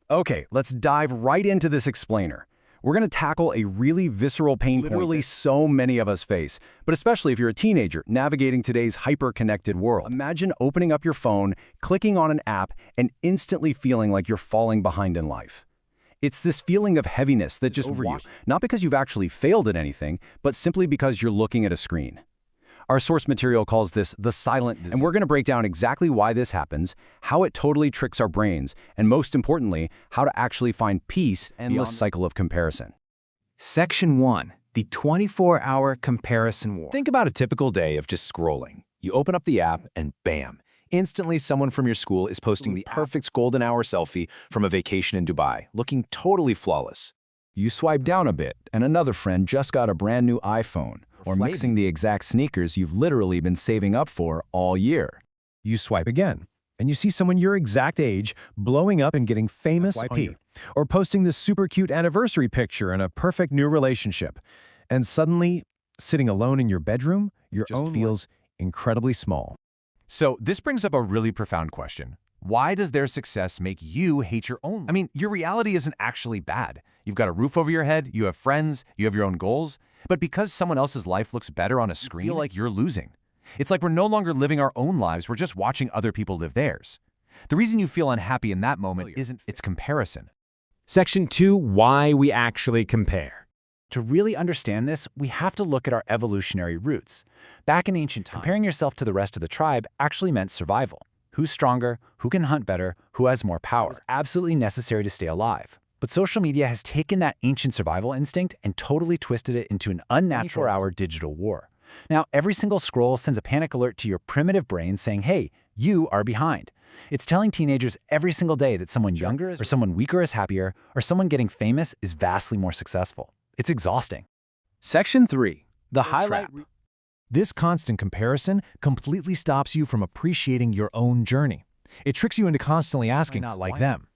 Okay, let's dive right into this explainer. We're going to tackle a really visceral pain point literally so many of us face, but especially if you're a teenager navigating today's hyper-connected world. Imagine opening up your phone, clicking on an app, and instantly feeling like you're falling behind in life. It's this feeling of heaviness that just over you, not because you've actually failed at anything, but simply because you're looking at a screen. Our source material calls this the silent disease, and we're going to break down exactly why this happens, how it totally tricks our brains, and most importantly, how to actually find peace in the endless cycle of comparison. Section 1. The 24-hour comparison war. Think about a typical day of just scrolling. You open up the app and bam, instantly someone from your school is posting the perfect golden hour selfie from a vacation in Dubai, looking totally flawless. You swipe down a bit, and another friend just got a brand new iPhone, or flexing the exact sneakers you've literally been saving up for all year. You swipe again, and you see someone your exact age blowing up and getting famous or posting this super cute anniversary picture in a perfect new relationship. And suddenly, sitting alone in your bedroom, your own feels incredibly small. So this brings up a really profound question. Why does their success make you hate your own life? I mean, your reality isn't actually bad. You've got a roof over your head, you have friends, you have your own goals, but because someone else's life looks better on a screen, you feel like you're losing. It's like we're no longer living our own lives, we're just watching other people live theirs. The reason you feel unhappy in that moment isn't it's comparison. Section 2. Why we actually compare. To really understand this, we have to look at our evolutionary roots. Back in ancient times, comparing yourself to the rest of the tribe actually meant survival. Who's stronger, who can hunt better, who has more power. It was absolutely necessary to stay alive. But social media has taken that ancient survival instinct and totally twisted it into an unnatural 24-hour digital war. Now, every single scroll sends a panic alert to your primitive brain saying, hey, you are behind. It's telling teenagers every single day that someone younger or someone weaker is happier, or someone getting famous is vastly more successful. It's exhausting. Section 3. The highlight. This constant comparison completely stops you from appreciating your own journey. It tricks you into constantly asking, not like them.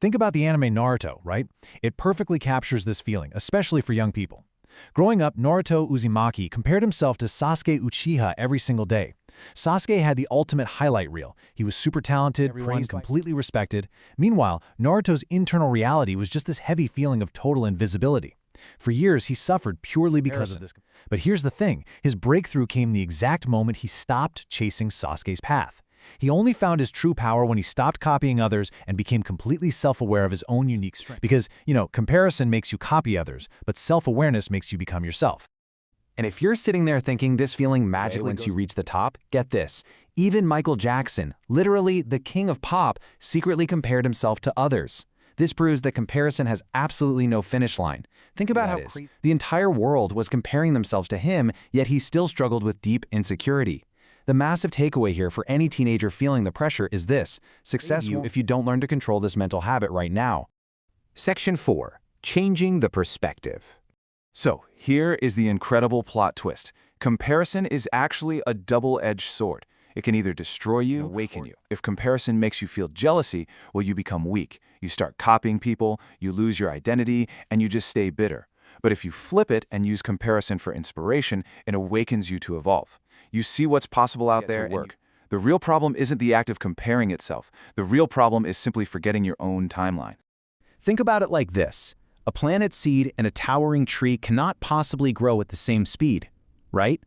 Think about the anime Naruto, right? It perfectly captures this feeling, especially for young people. Growing up, Naruto Uzumaki compared himself to Sasuke Uchiha every single day. Sasuke had the ultimate highlight reel. He was super talented, praised, completely respected. Meanwhile, Naruto's internal reality was just this heavy feeling of total invisibility. For years, he suffered purely because of this. But here's the thing, his breakthrough came the exact moment he stopped chasing Sasuke's path. He only found his true power when he stopped copying others and became completely self-aware of his own unique strength. Because, comparison makes you copy others, but self-awareness makes you become yourself. And if you're sitting there thinking this feeling magic once you reach the top, get this. Even Michael Jackson, literally the king of pop, secretly compared himself to others. This proves that comparison has absolutely no finish line. Think about how crazy. The entire world was comparing themselves to him, yet he still struggled with deep insecurity. The massive takeaway here for any teenager feeling the pressure is this: success you if you don't learn to control this mental habit right now. Section 4. Changing the perspective. So here is the incredible plot twist. Comparison is actually a double-edged sword. It can either destroy you or awaken you. If comparison makes you feel jealousy, well, you become weak. You start copying people, you lose your identity, and you just stay bitter. But if you flip it and use comparison for inspiration, it awakens you to evolve. You see what's possible out there. The real problem isn't the act of comparing itself. The real problem is simply forgetting your own timeline. Think about it like this. A planted seed and a towering tree cannot possibly grow at the same speed, right?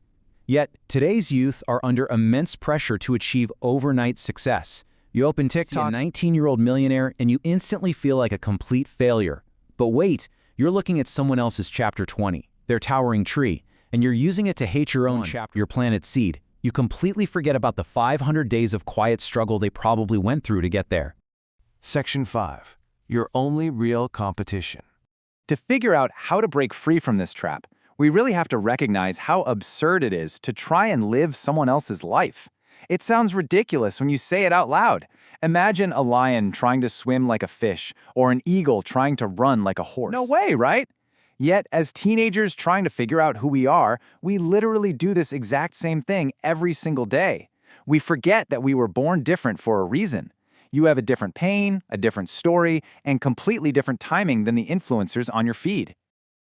Yet, today's youth are under immense pressure to achieve overnight success. You open TikTok, see a 19-year-old millionaire, and you instantly feel like a complete failure. But wait, you're looking at someone else's chapter 20, their towering tree, and you're using it to hate your own chapter, your planted seed. You completely forget about the 500 days of quiet struggle they probably went through to get there. Section 5. Your only real competition. To figure out how to break free from this trap, we really have to recognize how absurd it is to try and live someone else's life. It sounds ridiculous when you say it out loud. Imagine a lion trying to swim like a fish, or an eagle trying to run like a horse. No way, right? Yet, as teenagers trying to figure out who we are, we literally do this exact same thing every single day. We forget that we were born different for a reason. You have a different pain, a different story, and completely different timing than the influencers on your feed.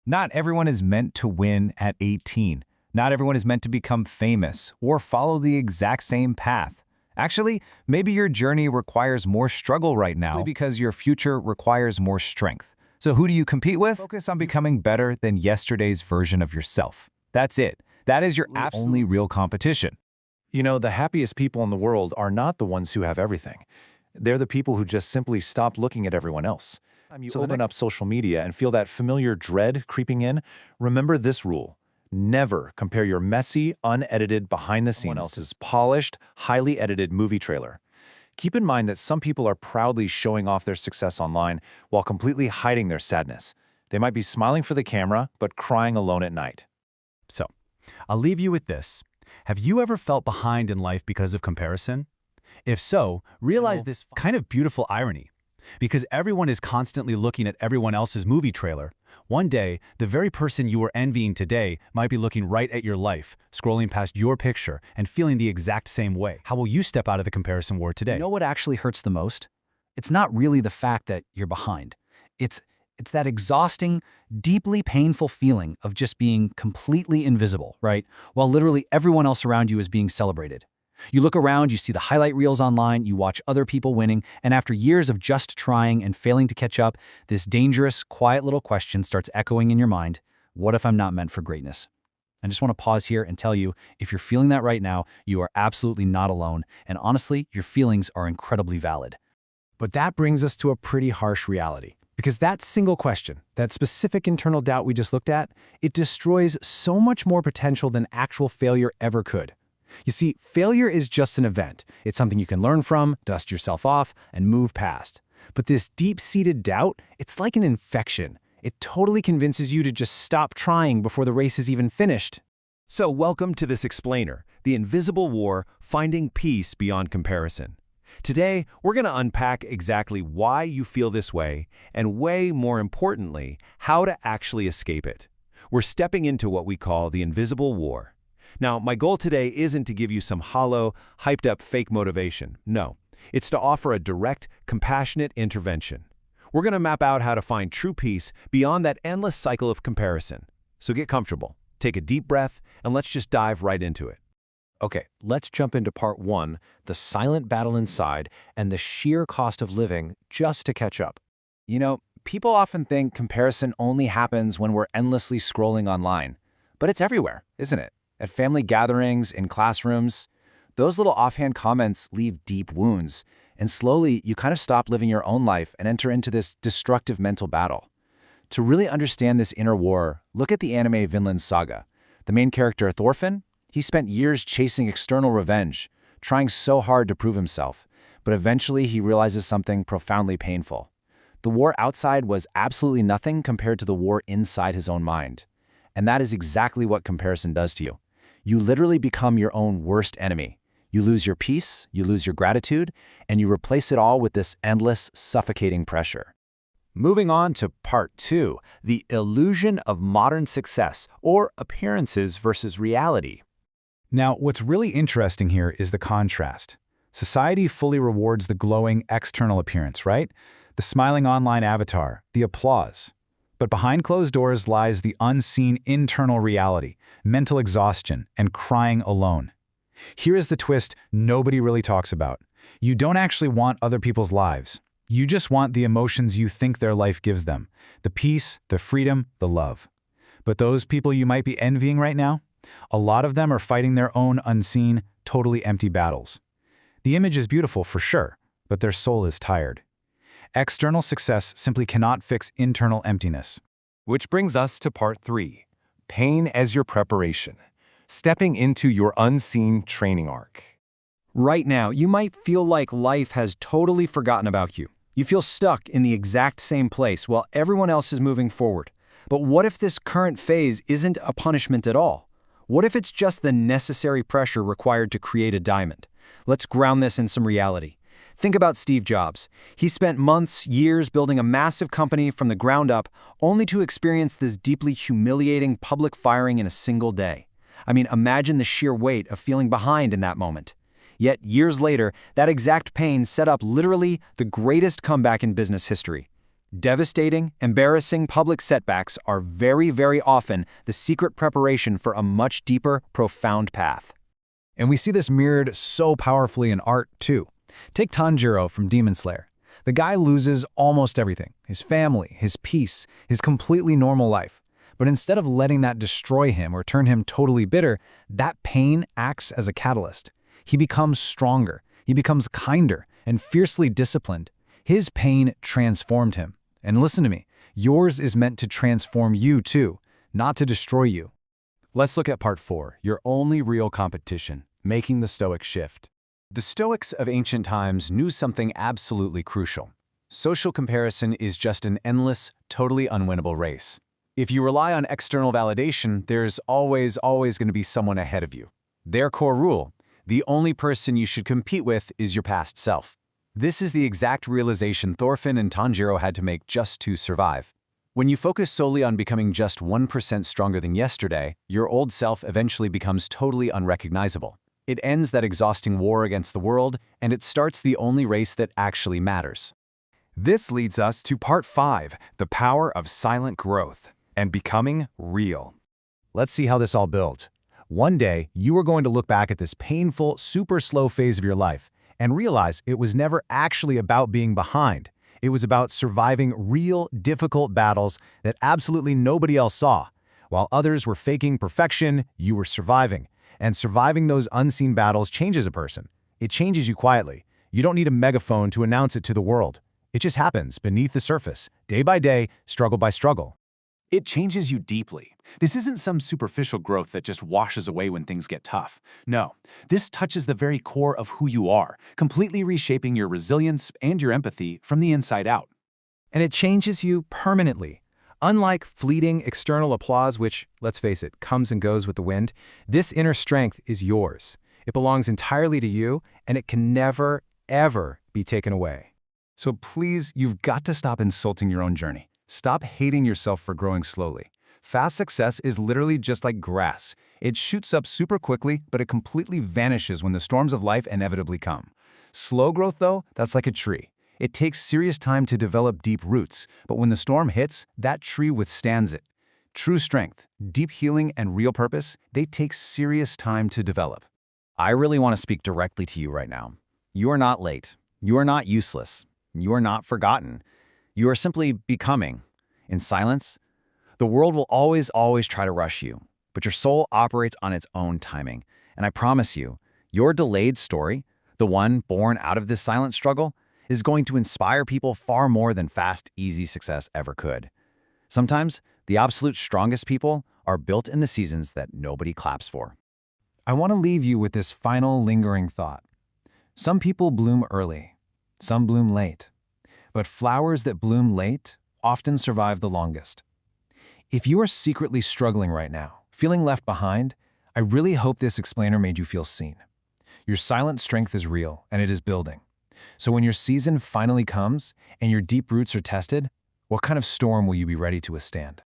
Not everyone is meant to win at 18. Not everyone is meant to become famous or follow the exact same path. Actually, maybe your journey requires more struggle right now because your future requires more strength. So who do you compete with? Focus on becoming better than yesterday's version of yourself. That's it. That is your only real competition. You know, the happiest people in the world are not the ones who have everything. They're the people who just simply stop looking at everyone else. You open up social media and feel that familiar dread creeping in, remember this rule. Never compare your messy, unedited, behind-the-scenes else's polished, highly edited movie trailer. Keep in mind that some people are proudly showing off their success online while completely hiding their sadness. They might be smiling for the camera, but crying alone at night. So, I'll leave you with this. Have you ever felt behind in life because of comparison? If so, realize this kind of beautiful irony. Because everyone is constantly looking at everyone else's movie trailer, one day, the very person you are envying today might be looking right at your life, scrolling past your picture, and feeling the exact same way. How will you step out of the comparison war today? You know what actually hurts the most? It's not really the fact that you're behind. It's that exhausting, deeply painful feeling of just being completely invisible, right? While literally everyone else around you is being celebrated. You look around, you see the highlight reels online, you watch other people winning, and after years of just trying and failing to catch up, this dangerous, quiet little question starts echoing in your mind, what if I'm not meant for greatness? I just want to pause here and tell you, if you're feeling that right now, you are absolutely not alone, and honestly, your feelings are incredibly valid. But that brings us to a pretty harsh reality. Because that single question, that specific internal doubt we just looked at, it destroys so much more potential than actual failure ever could. You see, failure is just an event. It's something you can learn from, dust yourself off, and move past. But this deep-seated doubt, it's like an infection. It totally convinces you to just stop trying before the race is even finished. So welcome to this explainer, The Invisible War, Finding Peace Beyond Comparison. Today, we're going to unpack exactly why you feel this way, and way more importantly, how to actually escape it. We're stepping into what we call the invisible war. Now, my goal today isn't to give you some hollow, hyped-up fake motivation. No, it's to offer a direct, compassionate intervention. We're going to map out how to find true peace beyond that endless cycle of comparison. So get comfortable, take a deep breath, and let's just dive right into it. Okay, let's jump into part 1, the silent battle inside and the sheer cost of living just to catch up. You know, people often think comparison only happens when we're endlessly scrolling online. But it's everywhere, isn't it? At family gatherings, in classrooms, those little offhand comments leave deep wounds, and slowly you kind of stop living your own life and enter into this destructive mental battle. To really understand this inner war, look at the anime Vinland Saga. The main character, Thorfinn, he spent years chasing external revenge, trying so hard to prove himself, but eventually he realizes something profoundly painful. The war outside was absolutely nothing compared to the war inside his own mind. And that is exactly what comparison does to you. You literally become your own worst enemy. You lose your peace, you lose your gratitude, and you replace it all with this endless, suffocating pressure. Moving on to part 2, the illusion of modern success, or appearances versus reality. Now, what's really interesting here is the contrast. Society fully rewards the glowing external appearance, right? The smiling online avatar, the applause. But behind closed doors lies the unseen internal reality, mental exhaustion, and crying alone. Here is the twist nobody really talks about. You don't actually want other people's lives. You just want the emotions you think their life gives them, the peace, the freedom, the love. But those people you might be envying right now, a lot of them are fighting their own unseen, totally empty battles. The image is beautiful for sure, but their soul is tired. External success simply cannot fix internal emptiness. Which brings us to part 3, pain as your preparation, stepping into your unseen training arc. Right now, you might feel like life has totally forgotten about you. You feel stuck in the exact same place while everyone else is moving forward. But what if this current phase isn't a punishment at all? What if it's just the necessary pressure required to create a diamond? Let's ground this in some reality. Think about Steve Jobs. He spent months, years building a massive company from the ground up, only to experience this deeply humiliating public firing in a single day. I mean, imagine the sheer weight of feeling behind in that moment. Yet, years later, that exact pain set up literally the greatest comeback in business history. Devastating, embarrassing public setbacks are very, very often the secret preparation for a much deeper, profound path. And we see this mirrored so powerfully in art, too. Take Tanjiro from Demon Slayer. The guy loses almost everything: his family, his peace, his completely normal life. But instead of letting that destroy him or turn him totally bitter, that pain acts as a catalyst. He becomes stronger, he becomes kinder, and fiercely disciplined. His pain transformed him. And listen to me, yours is meant to transform you too, not to destroy you. Let's look at part 4, your only real competition, making the Stoic shift. The Stoics of ancient times knew something absolutely crucial. Social comparison is just an endless, totally unwinnable race. If you rely on external validation, there's always going to be someone ahead of you. Their core rule: the only person you should compete with is your past self. This is the exact realization Thorfinn and Tanjiro had to make just to survive. When you focus solely on becoming just 1% stronger than yesterday, your old self eventually becomes totally unrecognizable. It ends that exhausting war against the world, and it starts the only race that actually matters. This leads us to part 5, the power of silent growth and becoming real. Let's see how this all builds. One day, you are going to look back at this painful, super slow phase of your life and realize it was never actually about being behind. It was about surviving real, difficult battles that absolutely nobody else saw. While others were faking perfection, you were surviving. And surviving those unseen battles changes a person. It changes you quietly. You don't need a megaphone to announce it to the world. It just happens beneath the surface, day by day, struggle by struggle. It changes you deeply. This isn't some superficial growth that just washes away when things get tough. No, this touches the very core of who you are, completely reshaping your resilience and your empathy from the inside out. And it changes you permanently. Unlike fleeting external applause, which, let's face it, comes and goes with the wind, this inner strength is yours. It belongs entirely to you, and it can never, ever be taken away. So please, you've got to stop insulting your own journey. Stop hating yourself for growing slowly. Fast success is literally just like grass. It shoots up super quickly, but it completely vanishes when the storms of life inevitably come. Slow growth, though, that's like a tree. It takes serious time to develop deep roots, but when the storm hits, that tree withstands it. True strength, deep healing, and real purpose, they take serious time to develop. I really want to speak directly to you right now. You are not late. You are not useless. You are not forgotten. You are simply becoming. In silence, the world will always try to rush you, but your soul operates on its own timing. And I promise you, your delayed story, the one born out of this silent struggle, is going to inspire people far more than fast, easy success ever could. Sometimes, the absolute strongest people are built in the seasons that nobody claps for. I want to leave you with this final lingering thought. Some people bloom early, some bloom late. But flowers that bloom late often survive the longest. If you are secretly struggling right now, feeling left behind, I really hope this explainer made you feel seen. Your silent strength is real, and it is building. So when your season finally comes and your deep roots are tested, what kind of storm will you be ready to withstand?